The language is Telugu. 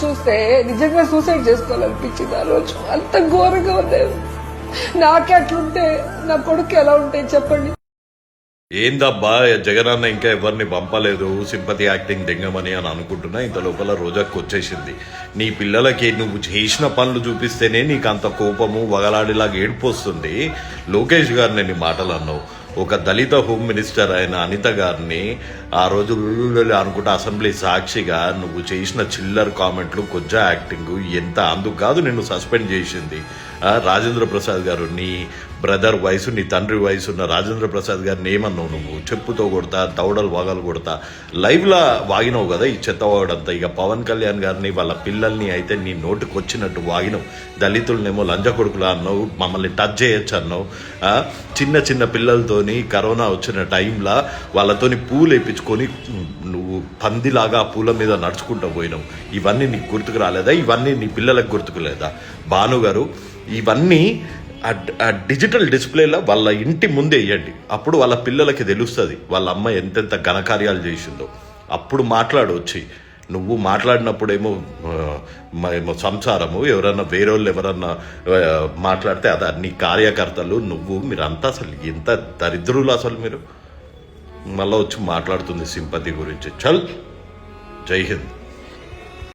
చూస్తే నిజంగా సూసైడ్ చేసుకోవాలనిపించింది ఆ రోజు. అంత ఘోరంగా ఉండేది. నాకే అట్లుంటే నా కొడుకు ఎలా ఉంటాయి చెప్పండి. ఏందబ్బా జగనన్న ఇంకా ఎవరిని పంపలేదు సింపతి యాక్టింగ్ దింగమని అని అనుకుంటున్నా. ఇంత లోపల రోజాకు వచ్చేసింది. నీ పిల్లలకి నువ్వు చేసిన పనులు చూపిస్తేనే నీకు అంత కోపము వగలాడిలాగా ఏడుపు వస్తుంది. లోకేష్ గారిని నీ మాటలు అన్నావు. ఒక దళిత హోమ్ మినిస్టర్ అయిన అనిత గారిని ఆ రోజు అనుకుంటే అసెంబ్లీ సాక్షిగా నువ్వు చేసిన చిల్లర్ కామెంట్లు కొజ్జా యాక్టింగ్ ఎంత అందుకు కాదు నిన్ను సస్పెండ్ చేసింది. రాజేంద్ర ప్రసాద్ గారు నీ బ్రదర్ వయసు నీ తండ్రి వయసు ఉన్న రాజేంద్ర ప్రసాద్ గారిని ఏమన్నావు నువ్వు? చెప్పుతో కొడతా దవడలు వాగాలు కొడతా లైవ్లా వాగినావు కదా ఈ చెత్త వాగడంతా. ఇక పవన్ కళ్యాణ్ గారిని వాళ్ళ పిల్లల్ని అయితే నీ నోటికి వచ్చినట్టు వాగినావు. దళితులనేమో లంజ కొడుకులు అన్నావు, మమ్మల్ని టచ్ చేయొచ్చు అన్నావు. చిన్న చిన్న పిల్లలతోని కరోనా వచ్చిన టైంలో వాళ్ళతోని పూలు వేయించుకొని నువ్వు పందిలాగా ఆ పూల మీద నడుచుకుంటూ పోయినావు. ఇవన్నీ నీకు గుర్తుకు రాలేదా? ఇవన్నీ నీ పిల్లలకు గుర్తుకు లేదా? భాను గారు ఇవన్నీ ఆ డిజిటల్ డిస్ప్లేలో వాళ్ళ ఇంటి ముందే వేయండి. అప్పుడు వాళ్ళ పిల్లలకి తెలుస్తుంది వాళ్ళ అమ్మ ఎంతెంత ఘనకార్యాలు చేసిందో. అప్పుడు మాట్లాడు వచ్చి. నువ్వు మాట్లాడినప్పుడేమో సంసారము ఎవరన్నా వేరేళ్ళు ఎవరన్నా మాట్లాడితే అదా నీ కార్యకర్తలు నువ్వు మీరంతా అసలు ఎంత దరిద్రులు అసలు మీరు. మళ్ళీ వచ్చి మాట్లాడుతుంది సింపతి గురించి. చల్, జై హింద్.